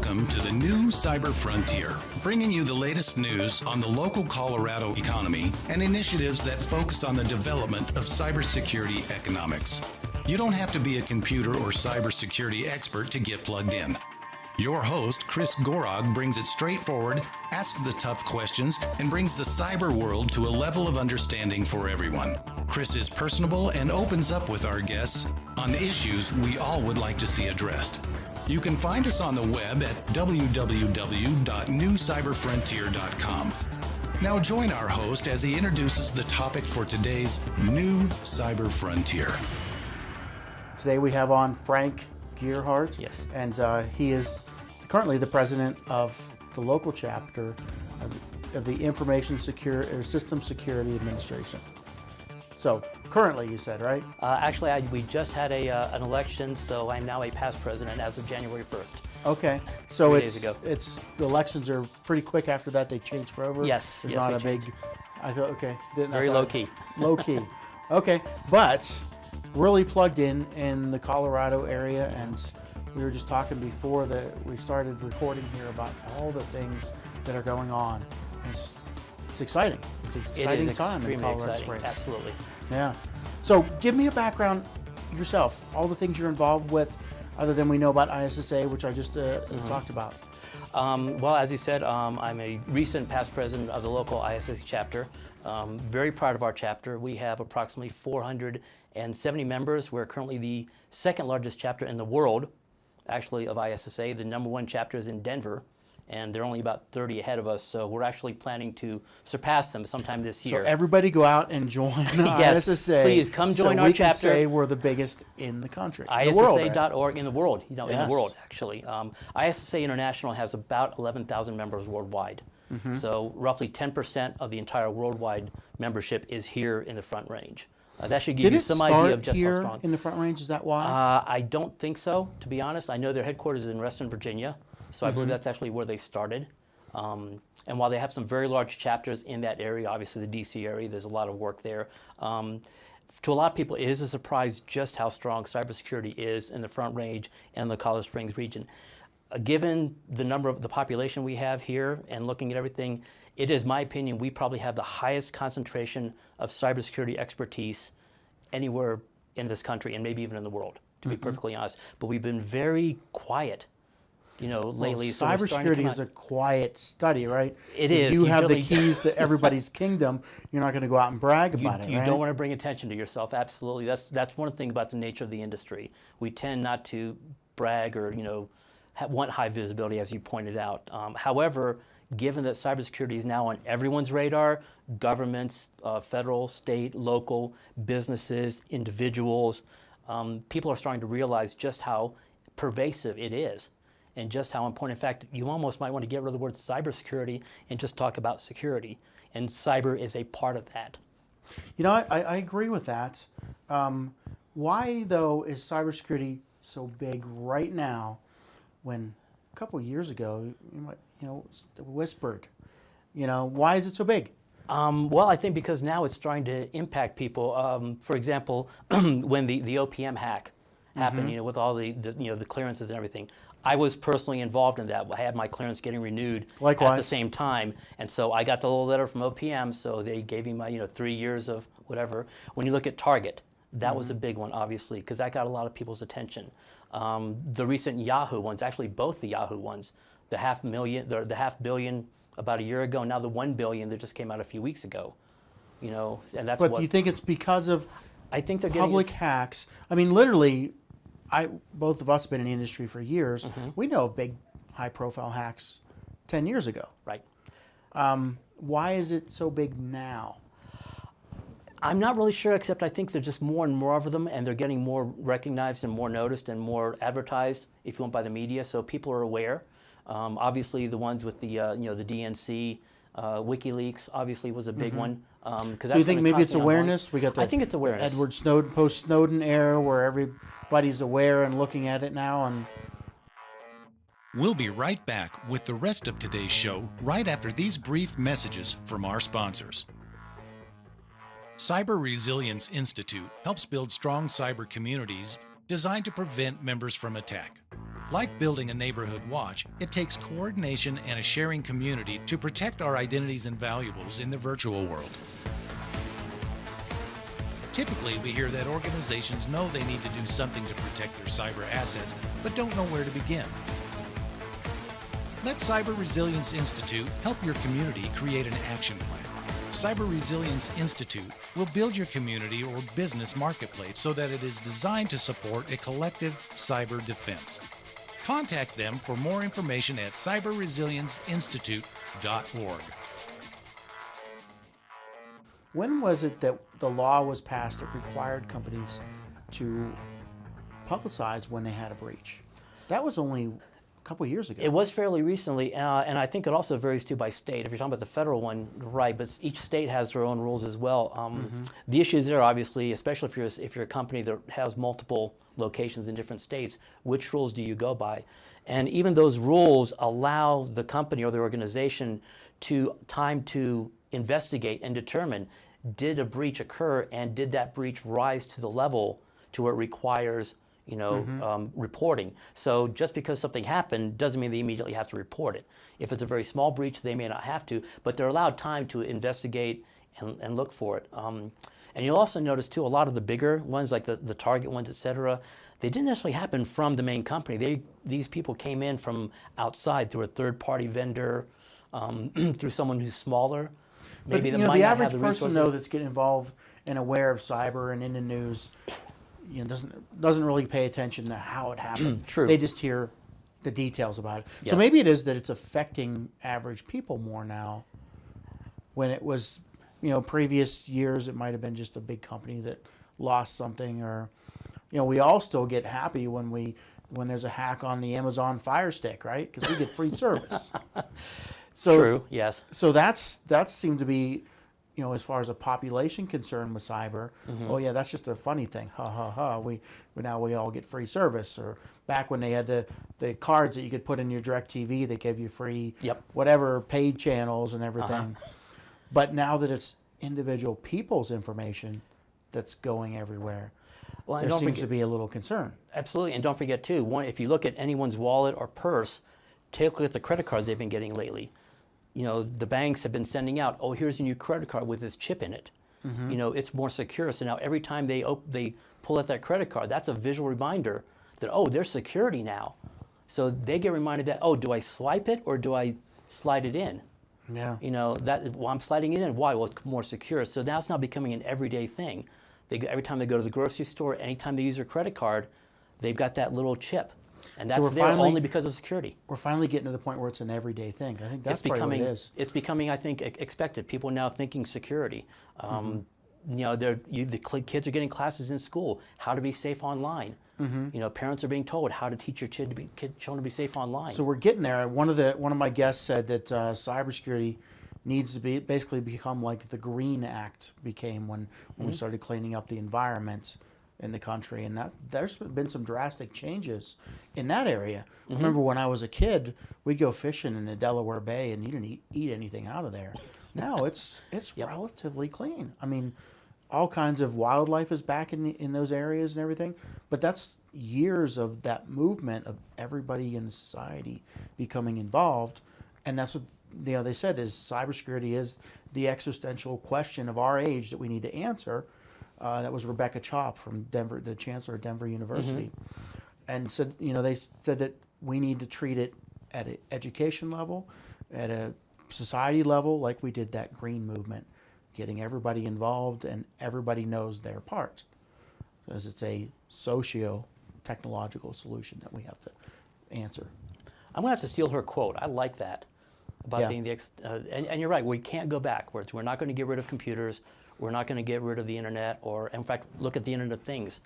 Welcome to the new Cyber Frontier, bringing you the latest news on the local Colorado economy and initiatives that focus on the development of cybersecurity economics. You don't have to be a computer or cybersecurity expert to get plugged in. Your host, Mr Gearhart, brings it straightforward, asks the tough questions, and brings the cyber world to a level of understanding for everyone. Chris is personable and opens up with our guests on issues we all would like to see addressed. You can find us on the web at www.newcyberfrontier.com. Now join our host as he introduces the topic for today's new Cyber Frontier. Today we have on Frank Gearhart, yes, and he is currently the president of the local chapter of the Information System Security Administration. So currently, you said, right? Actually, we just had an election, so I'm now a past president as of January 1st. Okay, so 3 days ago. The elections are pretty quick after that. They change forever. Yes, there's yes, not a big. I thought okay, very low key. Low key. Okay, but really plugged in the Colorado area, and we were just talking before that we started recording here about all the things that are going on. And it's exciting. It's an exciting time in Colorado Springs. Absolutely. Yeah. So give me a background yourself, all the things you're involved with, other than we know about ISSA, which I just talked about. Well, as you said, I'm a recent past president of the local ISSA chapter. Very proud of our chapter. We have approximately 470 members. We're currently the second largest chapter in the world, actually, of ISSA. The #1 chapter is in Denver, and they're only about 30 ahead of us, so we're actually planning to surpass them sometime this year. So everybody go out and join yes, ISSA. Please come join our chapter. So we can say we're the biggest in the country, ISSA.org, in the world, yes. In the world, actually. ISSA International has about 11,000 members worldwide. Mm-hmm. So roughly 10% of the entire worldwide membership is here in the Front Range. That should give you some idea of just how strong. In the Front Range, is that why? I don't think so, to be honest. I know their headquarters is in Reston, Virginia. So I believe that's actually where they started. And while they have some very large chapters in that area, obviously the DC area, there's a lot of work there. To a lot of people, it is a surprise just how strong cybersecurity is in the Front Range and the Colorado Springs region. Given the number of the population we have here and looking at everything, it is my opinion we probably have the highest concentration of cybersecurity expertise anywhere in this country and maybe even in the world, to be perfectly honest. But we've been very quiet, lately. So cybersecurity is a quiet study, right? It is. If you have the keys to everybody's kingdom, you're not going to go out and brag about it, right? You don't want to bring attention to yourself. Absolutely. That's one thing about the nature of the industry. We tend not to brag or, want high visibility, as you pointed out. However, given that cybersecurity is now on everyone's radar, governments, federal, state, local, businesses, individuals, people are starting to realize just how pervasive it is and just how important. In fact, you almost might want to get rid of the word cybersecurity and just talk about security. And cyber is a part of that. I agree with that. Why, though, is cybersecurity so big right now when a couple of years ago, whispered? Why is it so big? Well, I think because now it's starting to impact people. For example, when the OPM hack happened, with all the clearances and everything, I was personally involved in that. I had my clearance getting renewed at the same time, and so I got the little letter from OPM. So they gave me my 3 years of whatever. When you look at Target, that was a big one, obviously, because that got a lot of people's attention. The recent Yahoo ones, actually both the Yahoo ones, the $500 million, the $500 million about a year ago, now the $1 billion that just came out a few weeks ago. And that's. But do you think it's because of? I think they're public hacks. I mean, literally, both of us have been in the industry for years. We know of big, high-profile hacks 10 years ago. Right. Why is it so big now? I'm not really sure, except I think there's just more and more of them, and they're getting more recognized and more noticed and more advertised, if you want, by the media. So people are aware. Obviously, the ones with the the DNC, WikiLeaks, obviously was a big one. So you think maybe it's awareness? We got I think it's awareness. Edward Snowden, post-Snowden era, where everybody's aware and looking at it now. And we'll be right back with the rest of today's show right after these brief messages from our sponsors. Cyber Resilience Institute helps build strong cyber communities designed to prevent members from attack. Like building a neighborhood watch, it takes coordination and a sharing community to protect our identities and valuables in the virtual world. Typically, we hear that organizations know they need to do something to protect their cyber assets, but don't know where to begin. Let Cyber Resilience Institute help your community create an action plan. Cyber Resilience Institute will build your community or business marketplace so that it is designed to support a collective cyber defense. Contact them for more information at cyberresilienceinstitute.org. When was it that the law was passed that required companies to publicize when they had a breach? That was only a couple of years ago. It was fairly recently, and I think it also varies too by state. If you're talking about the federal one, right, but each state has their own rules as well. The issues there, obviously, especially if you're a company that has multiple locations in different states, which rules do you go by? And even those rules allow the company or the organization time to investigate and determine, did a breach occur and did that breach rise to the level to where it requires reporting. So just because something happened doesn't mean they immediately have to report it. If it's a very small breach, they may not have to, but they're allowed time to investigate and look for it. And you'll also notice too, a lot of the bigger ones, like the Target ones, et cetera, they didn't necessarily happen from the main company. These people came in from outside through a third-party vendor, through someone who's smaller. Maybe but, the average person though that's getting involved and aware of cyber and in the news, doesn't really pay attention to how it happened. True. They just hear the details about it. Yes. So maybe it is that it's affecting average people more now. When it was, previous years, it might have been just a big company that lost something, or, we all still get happy when there's a hack on the Amazon Fire Stick, right? Because we get free service. So, true. Yes. So that seemed to be, as far as a population concerned with cyber. Oh yeah, that's just a funny thing. Ha ha ha. We all get free service. Or back when they had the cards that you could put in your DirecTV, they gave you free whatever paid channels and everything. But now that it's individual people's information that's going everywhere, there seems to be a little concern. Absolutely, and don't forget too, if you look at anyone's wallet or purse, take a look at the credit cards they've been getting lately. The banks have been sending out, oh, here's a new credit card with this chip in it. It's more secure. So now every time they pull out that credit card, that's a visual reminder that, oh, there's security now. So they get reminded that, oh, do I swipe it or do I slide it in? Yeah. I'm sliding it in. Why? Well, it's more secure. So now it's now becoming an everyday thing. Every time they go to the grocery store, anytime they use their credit card, they've got that little chip. And that's there only because of security. We're finally getting to the point where it's an everyday thing. I think that's probably what it is. It's becoming, I think, expected. People are now thinking security. The kids are getting classes in school, how to be safe online. Parents are being told how to teach your children to be safe online. So we're getting there. One of my guests said that cybersecurity needs to basically become like the Green Act became when we started cleaning up the environment in the country, and there's been some drastic changes in that area. I remember when I was a kid, we'd go fishing in the Delaware Bay, and you didn't eat anything out of there. Now it's relatively clean. I mean, all kinds of wildlife is back in those areas and everything, but that's years of that movement of everybody in society becoming involved, and that's what they said is cybersecurity is the existential question of our age that we need to answer. That was Rebecca Chop from Denver, the chancellor of Denver University, and said, they said that we need to treat it at an education level, at a society level, like we did that green movement, getting everybody involved and everybody knows their part, because it's a socio-technological solution that we have to answer. I'm going to have to steal her quote. I like that about being the and you're right. We can't go backwards. We're not going to get rid of computers. We're not going to get rid of the internet, or in fact, look at the Internet of Things,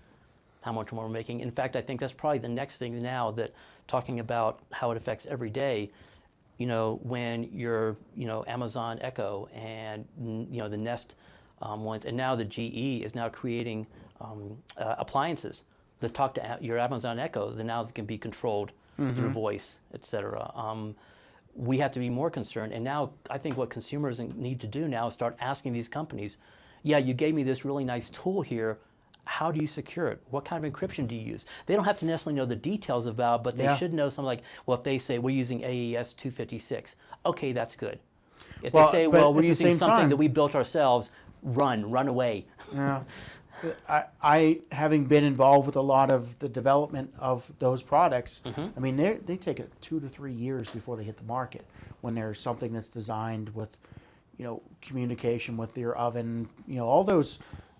how much more we're making. In fact, I think that's probably the next thing now, that talking about how it affects every day, when you're, Amazon Echo and, the Nest ones, and now the GE is now creating appliances that talk to your Amazon Echo, that now can be controlled through voice, et cetera. We have to be more concerned. And now I think what consumers need to do now is start asking these companies, yeah, you gave me this really nice tool here. how do you secure it? What kind of encryption do you use? They don't have to necessarily know the details about, but they Yeah. should know something like, well, if they say we're using AES 256, okay, that's good. If Well, they say, but well, at we're the using same something time- that we built ourselves, run away. Yeah. I having been involved with a lot of the development of those products, I mean, they take 2 to 3 years before they hit the market when there's something that's designed with, communication with your oven, all those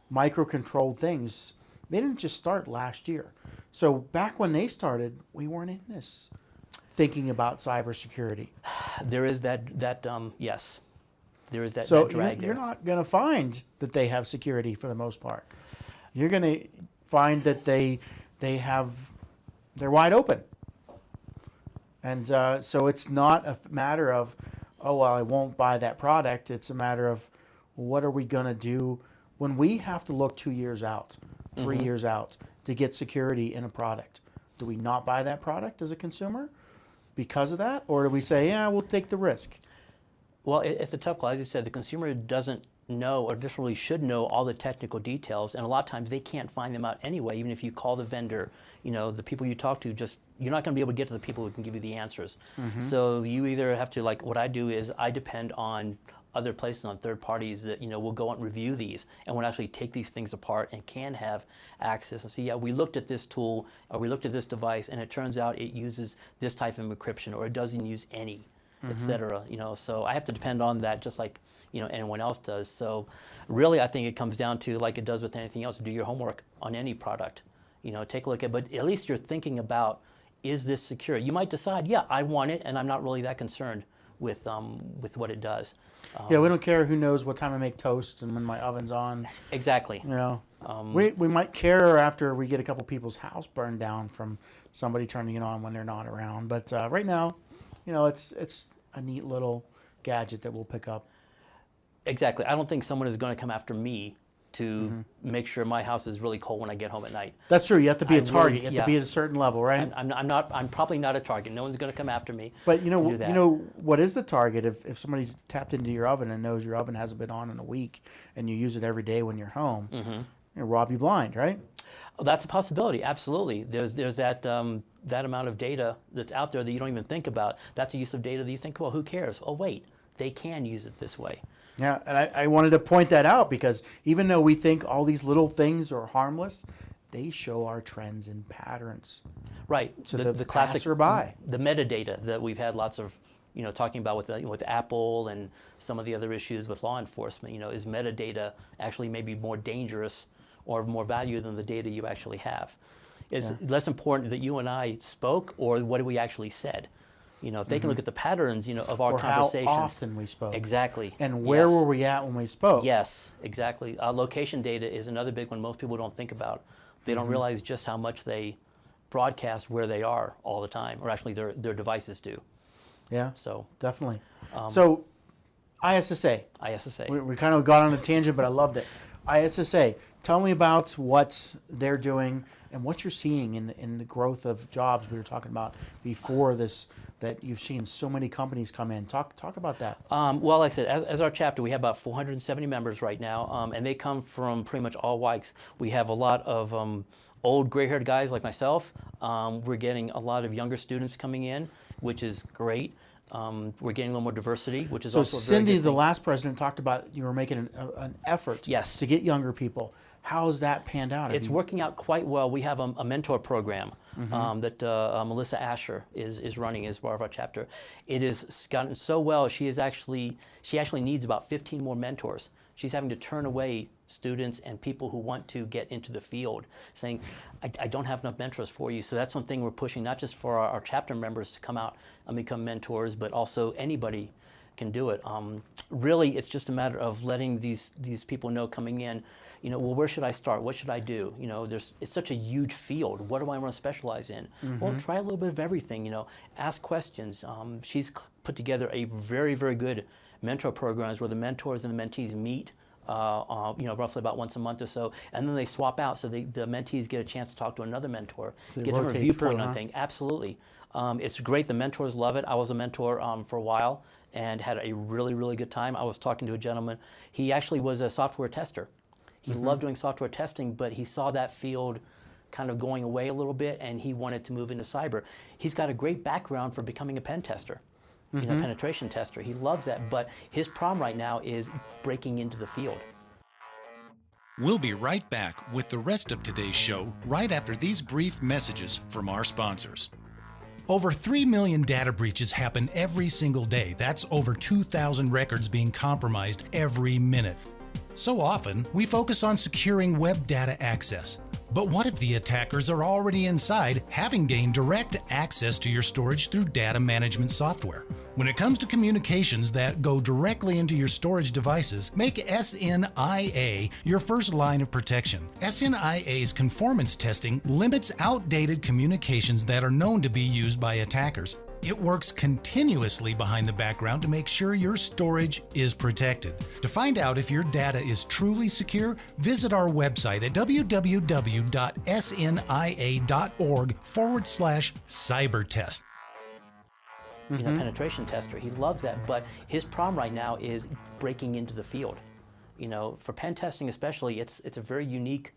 micro-controlled things. They didn't just start last year. So back when they started, we weren't in this thinking about cybersecurity. There is that yes. There is that, So that drag you're there. not going to find that they have security for the most part. You're going to find that they're wide open. And so it's not a matter of, oh, well, I won't buy that product. It's a matter of, what are we going to do when we have to look 2 years out, 3 years out to get security in a product? Do we not buy that product as a consumer because of that? Or do we say, yeah, we'll take the risk? Well, it's a tough call. As you said, the consumer doesn't know, or just really should know, all the technical details, and a lot of times they can't find them out anyway. Even if you call the vendor, the people you talk to, you're not going to be able to get to the people who can give you the answers. So you either have to, like what I do is I depend on other places, on third parties that will go and review these and will actually take these things apart and can have access and see, yeah, we looked at this tool or we looked at this device and it turns out it uses this type of encryption or it doesn't use any, etc. So I have to depend on that just like anyone else does. So really, I think it comes down to, like it does with anything else, do your homework on any product. Take a look at, but at least you're thinking about, is this secure? You might decide, yeah, I want it, and I'm not really that concerned with what it does. Yeah, we don't care who knows what time I make toast and when my oven's on. Exactly. We might care after we get a couple people's house burned down from somebody turning it on when they're not around. But right now, it's a neat little gadget that we'll pick up. Exactly. I don't think someone is going to come after me to make sure my house is really cold when I get home at night. That's true. You have to be a target. Really, You have to be at a certain level, right? I'm probably not a target. No one's going to come after me. But to do that. what is the target if somebody's tapped into your oven and knows your oven hasn't been on in a week and you use it every day when you're home, rob you blind, right? Oh, that's a possibility. Absolutely. There's that that amount of data that's out there that you don't even think about. That's a use of data that you think, well, who cares? Oh, wait, they can use it this way. Yeah, and I wanted to point that out because even though we think all these little things are harmless, they show our trends and patterns. Right. So the classic passerby. The metadata that we've had lots of talking about with Apple and some of the other issues with law enforcement. Is metadata actually maybe more dangerous or of more value than the data you actually have? Is it less important that you and I spoke or what we actually said? If they can look at the patterns, of our Or conversations. how often we spoke. Exactly. And where were we at when we spoke? Yes, exactly. Location data is another big one most people don't think about. They don't realize just how much they broadcast where they are all the time, or actually their devices do. Yeah, So definitely. So ISSA. ISSA. We kind of got on a tangent, but I loved it. ISSA, tell me about what they're doing and what you're seeing in the growth of jobs we were talking about before this, that you've seen so many companies come in. Talk about that. Well, like I said, as our chapter, we have about 470 members right now, and they come from pretty much all walks. We have a lot of old gray-haired guys like myself. We're getting a lot of younger students coming in, which is great. We're getting a little more diversity, which is So also a very Cindy, good the thing. last president, talked about you were making an effort Yes. to get younger people. How's that panned out? It's working out quite well. We have a mentor program that Melissa Asher is running as part of our chapter. It has gotten so well. She actually needs about 15 more mentors. She's having to turn away students and people who want to get into the field, saying, I don't have enough mentors for you. So that's one thing we're pushing, not just for our chapter members to come out and become mentors, but also anybody can do it. Really, it's just a matter of letting these people know coming in, well, where should I start? What should I do? It's such a huge field. What do I want to specialize in? Well, try a little bit of everything. Ask questions. She's put together a very, very good mentor programs where the mentors and the mentees meet. Roughly about once a month or so, and then they swap out, so the mentees get a chance to talk to another mentor, So get different rotate viewpoint through, on huh? things. Absolutely. It's great. The mentors love it. I was a mentor for a while and had a really, really good time. I was talking to a gentleman. He actually was a software tester. He loved doing software testing, but he saw that field kind of going away a little bit, and he wanted to move into cyber. He's got a great background for becoming a pen tester, penetration tester. He loves that, but his problem right now is breaking into the field. We'll be right back with the rest of today's show right after these brief messages from our sponsors. Over 3 million data breaches happen every single day. That's over 2,000 records being compromised every minute. So often, we focus on securing web data access. But what if the attackers are already inside, having gained direct access to your storage through data management software? When it comes to communications that go directly into your storage devices, make SNIA your first line of protection. SNIA's conformance testing limits outdated communications that are known to be used by attackers. It works continuously behind the background to make sure your storage is protected. To find out if your data is truly secure, visit our website at www.snia.org/cybertest. Penetration tester. He loves that, but his problem right now is breaking into the field. For pen testing especially, it's a very unique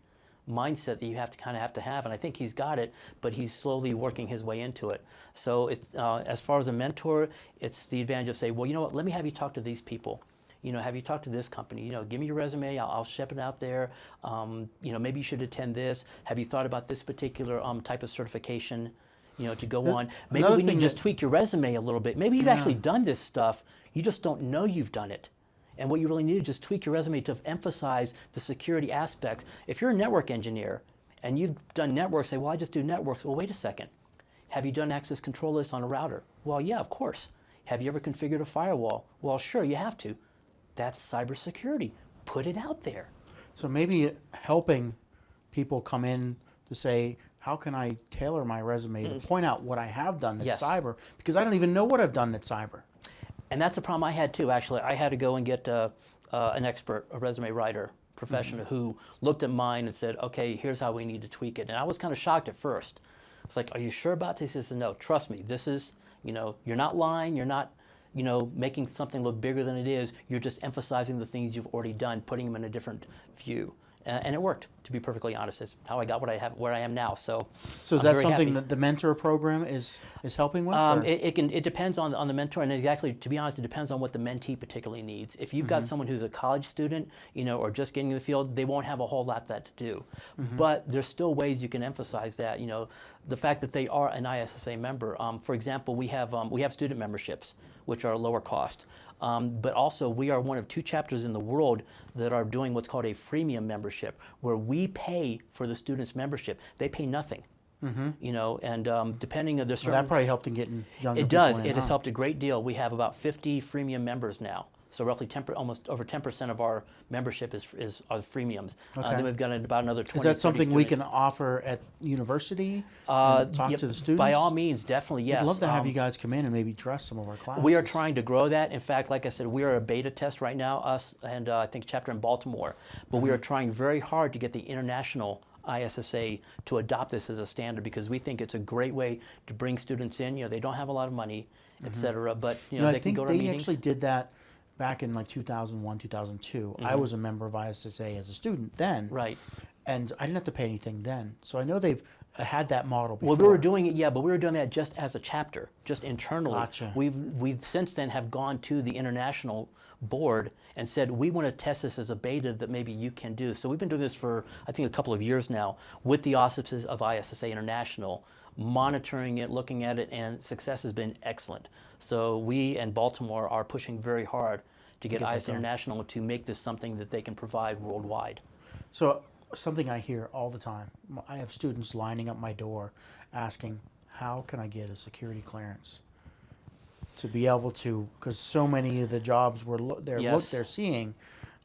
mindset that you have to have, and I think he's got it, but he's slowly working his way into it. So as far as a mentor, it's the advantage of saying, well, you know what, let me have you talk to these people. Have you talked to this company? Give me your resume, I'll ship it out there. Maybe you should attend this. Have you thought about this particular type of certification, to go on? Maybe we need to just tweak your resume a little bit. Maybe you've actually done this stuff, you just don't know you've done it. And what you really need is just tweak your resume to emphasize the security aspects. If you're a network engineer and you've done networks, say, well, I just do networks. Well, wait a second. Have you done access control lists on a router? Well, yeah, of course. Have you ever configured a firewall? Well, sure, you have to. That's cybersecurity. Put it out there. So maybe helping people come in to say, how can I tailor my resume to point out what I have done that's cyber? Because I don't even know what I've done that's cyber. And that's a problem I had too, actually. I had to go and get an expert, a resume writer professional who looked at mine and said, okay, here's how we need to tweak it. And I was kind of shocked at first. It's like, are you sure about this? He said, no, trust me. This is, you're not lying. You're not, making something look bigger than it is. You're just emphasizing the things you've already done, putting them in a different view. And it worked, to be perfectly honest. It's how I got where I am now. So is that something that the mentor program is helping with? It depends on the mentor, and exactly, to be honest, it depends on what the mentee particularly needs. If you've got someone who's a college student, or just getting in the field, they won't have a whole lot that to do. But there's still ways you can emphasize that. The fact that they are an ISSA member. For example, we have student memberships, which are lower cost. But also, we are one of 2 chapters in the world that are doing what's called a freemium membership, where we pay for the students' membership. They pay nothing. And depending on the certain... Well, that probably helped in getting younger people in. It does. It has helped a great deal. We have about 50 freemium members now. So roughly almost over 10% of our membership are freemiums. Then we've got about another 20. Is that something we can offer at university? Talk to the students? By all means, definitely, yes. I'd love to have you guys come in and maybe dress some of our classes. We are trying to grow that. In fact, like I said, we are a beta test right now, us and I think chapter in Baltimore. But we are trying very hard to get the international ISSA to adopt this as a standard, because we think it's a great way to bring students in. They don't have a lot of money, et cetera, but they can go to meetings. I think they actually did that back in like 2001, 2002. I was a member of ISSA as a student then. Right. And I didn't have to pay anything then. So I know they've had that model before. Well, we were doing it, but we were doing that just as a chapter, just internally. Gotcha. We've since then have gone to the international board and said, we want to test this as a beta that maybe you can do. So we've been doing this for, I think, a couple of years now with the auspices of ISSA International, monitoring it, looking at it, and success has been excellent. So we and Baltimore are pushing very hard to get ISSA International to make this something that they can provide worldwide. So something I hear all the time, I have students lining up my door asking, how can I get a security clearance? To be able to, because so many of the jobs they're seeing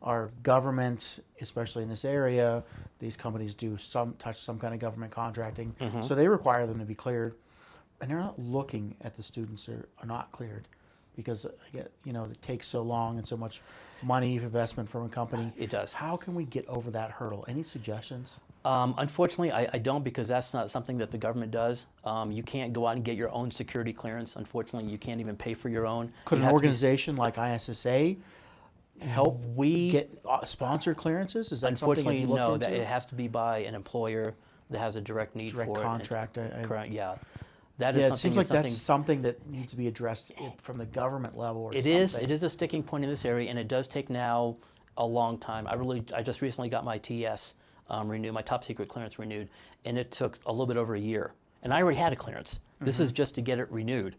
are government, especially in this area. These companies do touch some kind of government contracting, so they require them to be cleared, and they're not looking at the students that are not cleared, because it takes so long and so much money investment from a company. It does. How can we get over that hurdle? Any suggestions? Unfortunately, I don't, because that's not something that the government does. You can't go out and get your own security clearance. Unfortunately, you can't even pay for your own. Could an organization like ISSA help get sponsor clearances? Is that something that Unfortunately, you looked no. into? That it has to be by an employer that has a direct need Direct for contract. it. Correct. Yeah. That is Yeah, it something. seems like that's something that needs to be addressed from the government level or something. It is a sticking point in this area, and it does take now a long time. I just recently got my TS renewed, my top secret clearance renewed, and it took a little bit over a year. And I already had a clearance. This is just to get it renewed.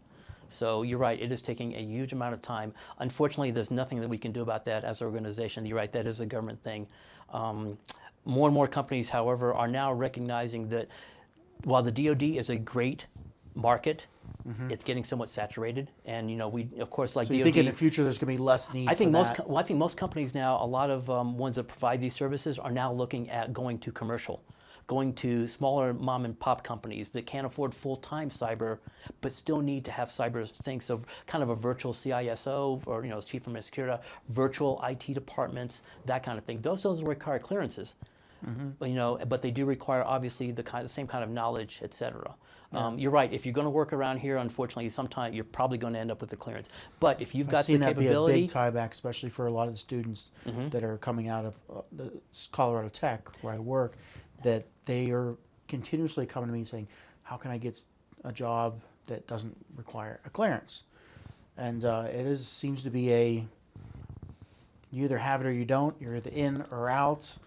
So you're right, it is taking a huge amount of time. Unfortunately, there's nothing that we can do about that as an organization. You're right, that is a government thing. More and more companies, however, are now recognizing that while the DoD is a great market, it's getting somewhat saturated, and we of course like So DoD. you think in the future there's going to be less need? I think for most that? I think most companies now, a lot of ones that provide these services are now looking at going to commercial, going to smaller mom and pop companies that can't afford full-time cyber, but still need to have cyber things. So kind of a virtual CISO or chief information security, virtual IT departments, that kind of thing. Those require clearances. But they do require obviously the same kind of knowledge, et cetera. You're right. If you're going to work around here, unfortunately, sometime you're probably going to end up with the clearance. But if you've got the capability, that be a big tieback, especially for a lot of the students that are coming out of the Colorado Tech, where I work, that they are continuously coming to me saying, "How can I get a job that doesn't require a clearance?" And seems to be you either have it or you don't. You're either in or out.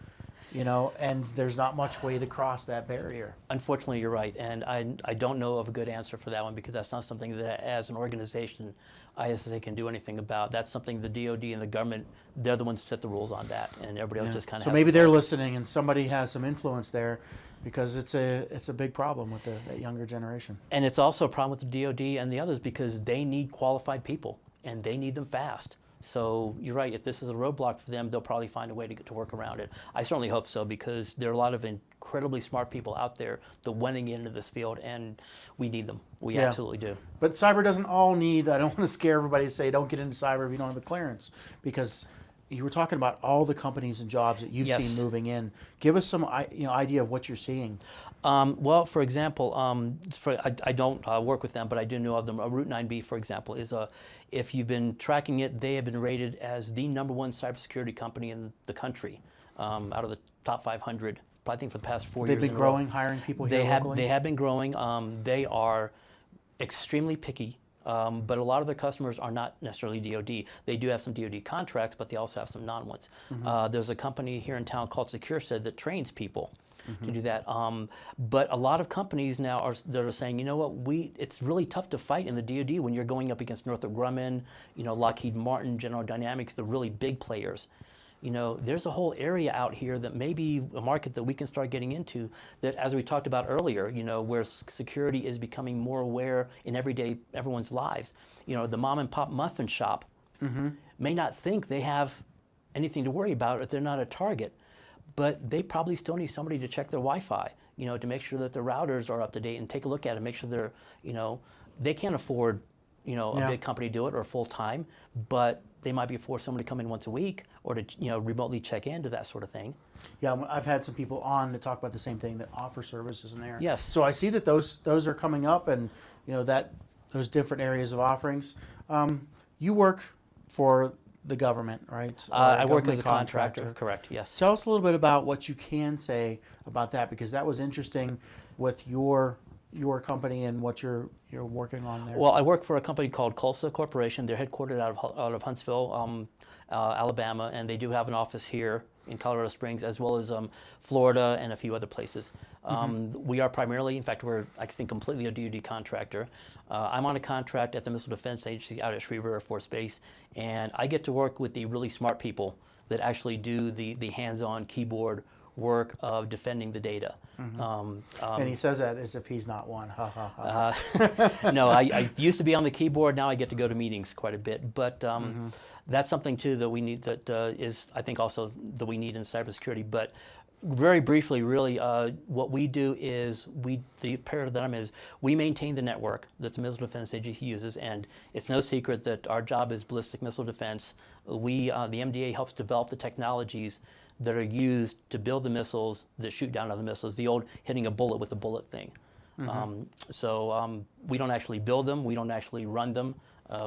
And there's not much way to cross that barrier. Unfortunately, you're right, and I don't know of a good answer for that one because that's not something that, as an organization, ISSA can do anything about. That's something the DoD and the government, they're the ones that set the rules on that, and everybody else just kind of. So maybe they're listening, and somebody has some influence there, because it's a big problem with that younger generation. And it's also a problem with the DoD and the others because they need qualified people, and they need them fast. So you're right, if this is a roadblock for them, they'll probably find a way to work around it. I certainly hope so because there are a lot of incredibly smart people out there that want to get into this field, and we need them. We absolutely do. But cyber doesn't all need, I don't want to scare everybody to say don't get into cyber if you don't have the clearance, because you were talking about all the companies and jobs that you've seen moving in. Give us some idea of what you're seeing. Well, for example, I don't work with them, but I do know of them. Route 9B, for example, is if you've been tracking it, they have been rated as the #1 cybersecurity company in the country, out of the top 500. I think for the past 4 years. They've been growing, hiring people here locally? They have been growing. They are extremely picky. But a lot of their customers are not necessarily DoD. They do have some DoD contracts, but they also have some non-ones. There's a company here in town called SecureSaid that trains people to do that. But a lot of companies now are saying, you know what, it's really tough to fight in the DoD when you're going up against Northrop Grumman, Lockheed Martin, General Dynamics, the really big players. There's a whole area out here that may be a market that we can start getting into that, as we talked about earlier, where security is becoming more aware in everyone's lives. The mom and pop muffin shop may not think they have anything to worry about if they're not a target, but they probably still need somebody to check their Wi-Fi, to make sure that their routers are up to date and take a look at it, make sure they're, they can't afford, a big company to do it or full time, but they might be forced someone to come in once a week or to remotely check into that sort of thing. Yeah, I've had some people on to talk about the same thing, that offer services in there. Yes. So I see that those are coming up, and that those different areas of offerings. You work for the government, right? I work as a contractor. Correct. Yes. Tell us a little bit about what you can say about that, because that was interesting with your company and what you're working on there. Well, I work for a company called CISSP Corporation. They're headquartered out of Huntsville, Alabama, and they do have an office here in Colorado Springs, as well as Florida and a few other places. We are primarily, in fact, we're, I think, completely a DoD contractor. I'm on a contract at the Missile Defense Agency out at Schriever Air Force Base, and I get to work with the really smart people that actually do the hands-on keyboard work of defending the data. And he says that as if he's not one. Ha ha ha. No, I used to be on the keyboard. Now I get to go to meetings quite a bit. But that's something too that we need. That is, I think, also that we need in cybersecurity. But very briefly, really, what we do is the paradigm is we maintain the network that the Missile Defense Agency uses, and it's no secret that our job is ballistic missile defense. The MDA helps develop the technologies that are used to build the missiles that shoot down other missiles, the old hitting a bullet with a bullet thing. So we don't actually build them, we don't actually run them.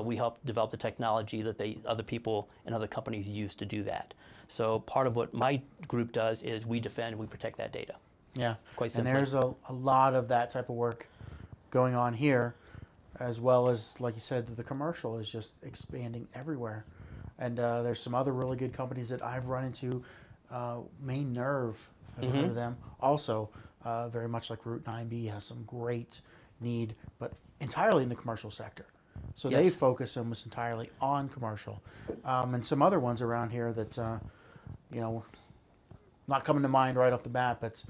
We help develop the technology that other people and other companies use to do that. So part of what my group does is we defend and we protect that data. Yeah, Quite simply. and there's a lot of that type of work going on here, as well as, like you said, the commercial is just expanding everywhere. And there's some other really good companies that I've run into. Main Nerve, have you heard of them? Also, very much like Route 9B, has some great need, but entirely in the commercial sector. So Yes. they focus almost entirely on commercial. And some other ones around here that, you know, not coming to mind right off the bat, but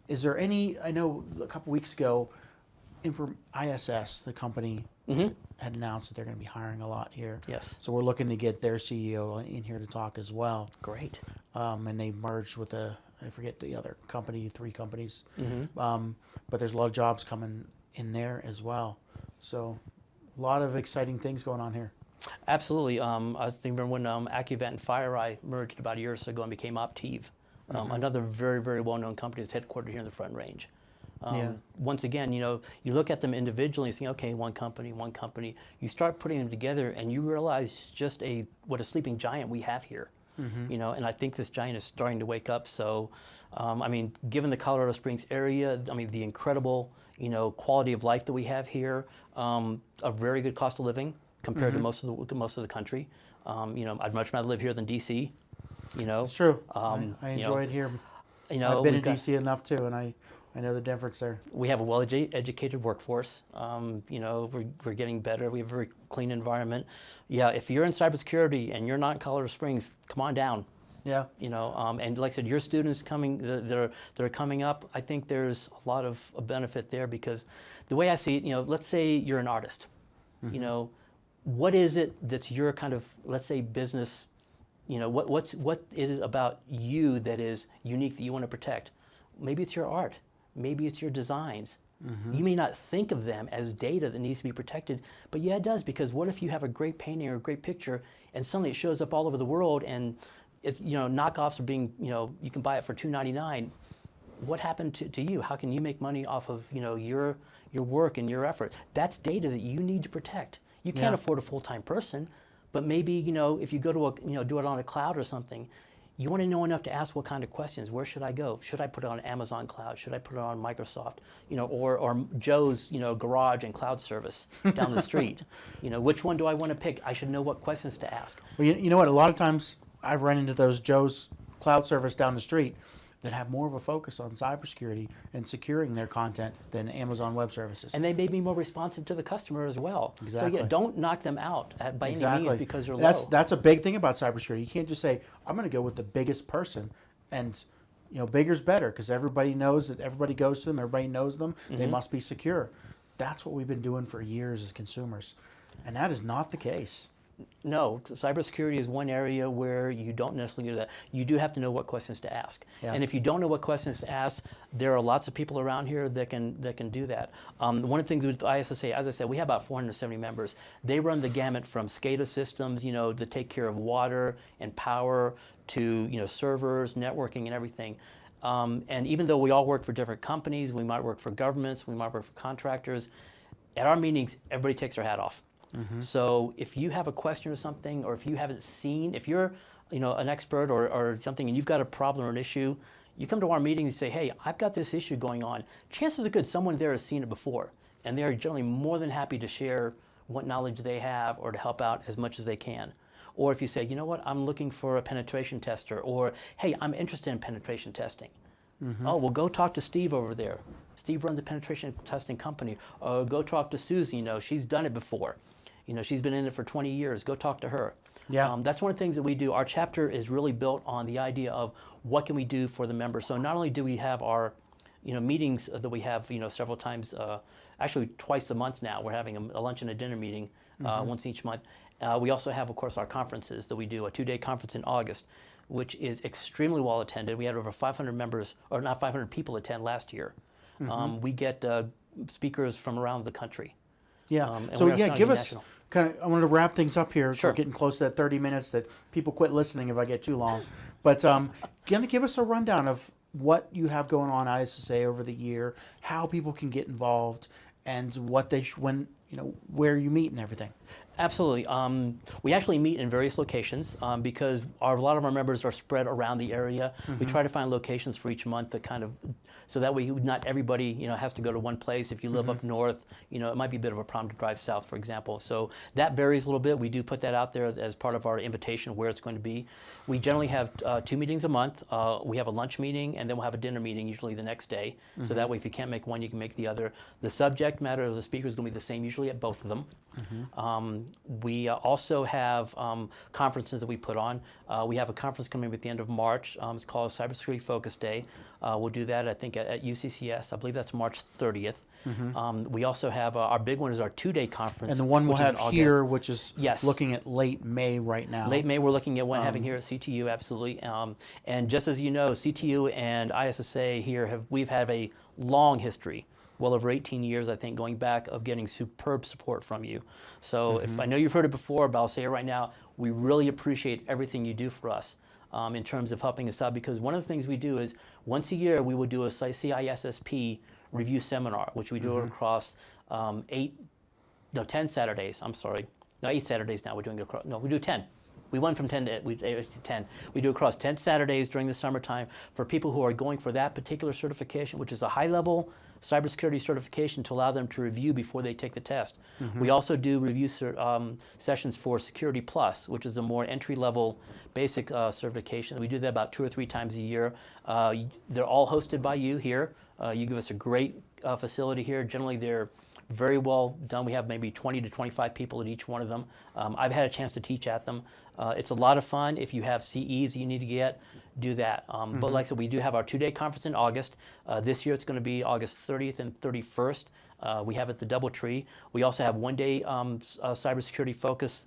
is there any, I know a couple weeks ago, ISS, the company, had announced that they're going to be hiring a lot here. Yes. So we're looking to get their CEO in here to talk as well. Great. And they merged with I forget the other company, 3 companies. But there's a lot of jobs coming in there as well. So a lot of exciting things going on here. Absolutely. I remember when AccuVent and FireEye merged about a year or so ago and became Optiv. Another very, very well-known company that's headquartered here in the Front Range. Once again, you know, you look at them individually and think, okay, one company. You start putting them together and you realize just what a sleeping giant we have here. You know, and I think this giant is starting to wake up. So, I mean, given the Colorado Springs area, I mean, the incredible, you know, quality of life that we have here, a very good cost of living compared to most of the country. You know, I'd much rather live here than DC. You know, It's true. I enjoy it here. You know, I've been in DC enough too, and I know the difference there. We have a well-educated workforce. You know, we're getting better. We have a very clean environment. Yeah, if you're in cybersecurity and you're not in Colorado Springs, come on down. Yeah. You know, and like I said, your students that are coming up, I think there's a lot of benefit there because the way I see it, you know, let's say you're an artist. You know, what is it that's your kind of, let's say, business? You know, what it is about you that is unique that you want to protect? Maybe it's your art. Maybe it's your designs. You may not think of them as data that needs to be protected, but yeah, it does, because what if you have a great painting or a great picture and suddenly it shows up all over the world and it's, you know, knockoffs are being, you know, you can buy it for $2.99. What happened to you? How can you make money off of, you know, your work and your effort? That's data that you need to protect. You can't afford a full-time person, but maybe, you know, if you go to do it on a cloud or something, you want to know enough to ask what kind of questions. Where should I go? Should I put it on Amazon Cloud? Should I put it on Microsoft? You know, or Joe's, you know, garage and cloud service down the street. You know, which one do I want to pick? I should know what questions to ask. Well, you know what? A lot of times I've run into those Joe's cloud service down the street that have more of a focus on cybersecurity and securing their content than Amazon Web Services. And they may be more responsive to the customer as well. Exactly. So yeah, don't knock them out by any means because you're low. That's a big thing about cybersecurity. You can't just say, I'm going to go with the biggest person, and you know, bigger's better because everybody knows that everybody goes to them, everybody knows them, they must be secure. That's what we've been doing for years as consumers, and that is not the case. No, cybersecurity is one area where you don't necessarily do that. You do have to know what questions to ask. Yeah. And if you don't know what questions to ask, there are lots of people around here that can do that. One of the things with ISSA, as I said, we have about 470 members. They run the gamut from SCADA systems, you know, to take care of water and power to, you know, servers, networking, and everything. And even though we all work for different companies, we might work for governments, we might work for contractors, at our meetings, everybody takes their hat off. So if you have a question or something, or if you haven't seen, if you're, you know, an expert or something and you've got a problem or an issue, you come to our meeting and say, hey, I've got this issue going on. Chances are good someone there has seen it before, and they're generally more than happy to share what knowledge they have or to help out as much as they can. Or if you say, you know what, I'm looking for a penetration tester, or hey, I'm interested in penetration testing. Oh, well, go talk to Steve over there. Steve runs a penetration testing company. Or go talk to Susie, you know, she's done it before. You know, she's been in it for 20 years. Go talk to her. Yeah. That's one of the things that we do. Our chapter is really built on the idea of what can we do for the members. So not only do we have our, you know, meetings that we have, you know, several times, actually twice a month now. We're having a lunch and a dinner meeting once each month. We also have, of course, our conferences that we do, a 2-day conference in August, which is extremely well attended. We had over 500 members, or not 500 people attend last year. We get speakers from around the country. Yeah. So yeah, give us kind of. I wanted to wrap things up here. Sure. We're getting close to that 30 minutes that people quit listening if I get too long. But going to give us a rundown of what you have going on ISSA over the year, how people can get involved, and what they when you know where you meet and everything. Absolutely. We actually meet in various locations because a lot of our members are spread around the area. We try to find locations for each month that kind of, so that way not everybody has to go to one place. If you live up north, it might be a bit of a problem to drive south, for example. So that varies a little bit. We do put that out there as part of our invitation where it's going to be. We generally have 2 meetings a month. We have a lunch meeting and then we'll have a dinner meeting usually the next day. So that way if you can't make one, you can make the other. The subject matter of the speaker is going to be the same usually at both of them. We also have conferences that we put on. We have a conference coming up at the end of March. It's called Cybersecurity Focus Day. We'll do that, I think, at UCCS. I believe that's March 30th. We also have our big one is our 2-day conference. And the one we'll have here, which is looking at late May right now. Late May, we're looking at one having here at CTU, absolutely. And just as you know, CTU and ISSA here we've had a long history. Well over 18 years, I think, going back of getting superb support from you. So if I know you've heard it before, but I'll say it right now, we really appreciate everything you do for us in terms of helping us out, because one of the things we do is once a year we will do a CISSP review seminar, which we do it across 10 Saturdays, I'm sorry. No, 8 Saturdays now we're doing it across, no, we do 10. We went from 10 to 10. We do across 10 Saturdays during the summertime for people who are going for that particular certification, which is a high-level cybersecurity certification to allow them to review before they take the test. We also do review sessions for Security Plus, which is a more entry-level basic certification. We do that about 2 or 3 times a year. They're all hosted by you here. You give us a great facility here. Generally, they're very well done. We have maybe 20 to 25 people at each one of them. I've had a chance to teach at them. It's a lot of fun. If you have CEs you need to get, do that. But like I said, we do have our 2-day conference in August. This year it's going to be August 30th and 31st. We have at the DoubleTree. We also have 1-day cybersecurity focus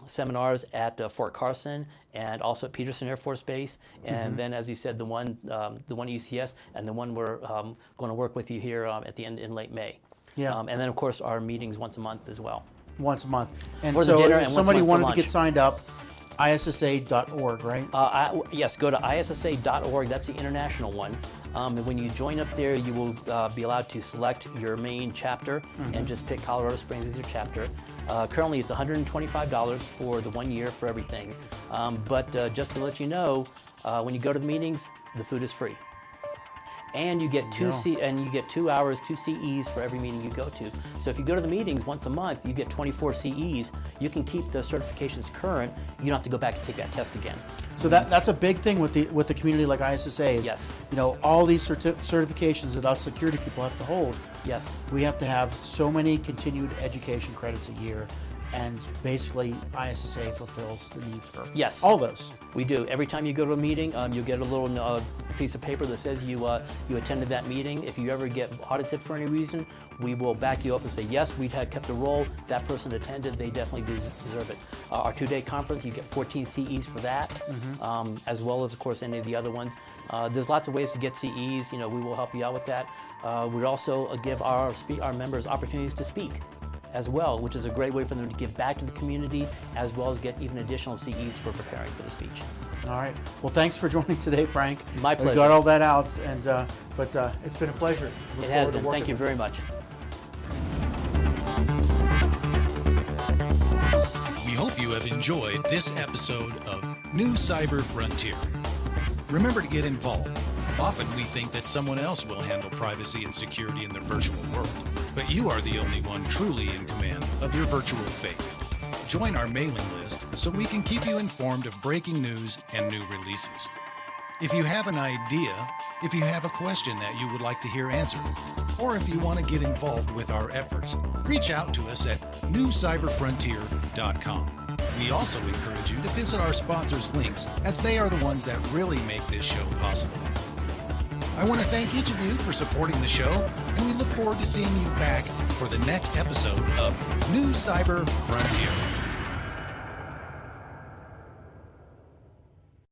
seminars at Fort Carson and also at Peterson Air Force Base. And then, as you said, the one UCS and the one we're going to work with you here at the end in late May. Yeah. And then, of course, our meetings once a month as well. Once a month. And for so the dinner if and somebody once a month wanted to get signed up, ISSA.org, right? Yes, go to ISSA.org. That's the international one. And when you join up there, you will be allowed to select your main chapter and just pick Colorado Springs as your chapter. Currently, it's $125 for the 1 year for everything. But just to let you know, when you go to the meetings, the food is free. And you get 2 hours, 2 CEs for every meeting you go to. So if you go to the meetings once a month, you get 24 CEs. You can keep the certifications current. You don't have to go back and take that test again. So that's a big thing with the community like ISSA is, all these certifications that us security people have to hold. Yes. We have to have so many continued education credits a year. And basically, ISSA fulfills the need for all those. We do. Every time you go to a meeting, you get a little piece of paper that says you attended that meeting. If you ever get audited for any reason, we will back you up and say, yes, we had kept a roll. That person attended. They definitely deserve it. Our 2-day conference, you get 14 CEs for that, as well as, of course, any of the other ones. There's lots of ways to get CEs. We will help you out with that. We also give our members opportunities to speak as well, which is a great way for them to give back to the community, as well as get even additional CEs for preparing for the speech. All right. Well, thanks for joining today, Frank. My pleasure. We got all that out, and but it's been a pleasure. It has been. Thank you very much. We hope you have enjoyed this episode of New Cyber Frontier. Remember to get involved. Often we think that someone else will handle privacy and security in the virtual world, but you are the only one truly in command of your virtual fate. Join our mailing list so we can keep you informed of breaking news and new releases. If you have an idea, if you have a question that you would like to hear answered, or if you want to get involved with our efforts, reach out to us at newcyberfrontier.com. We also encourage you to visit our sponsors' links, as they are the ones that really make this show possible. I want to thank each of you for supporting the show, and we look forward to seeing you back for the next episode of New Cyber Frontier.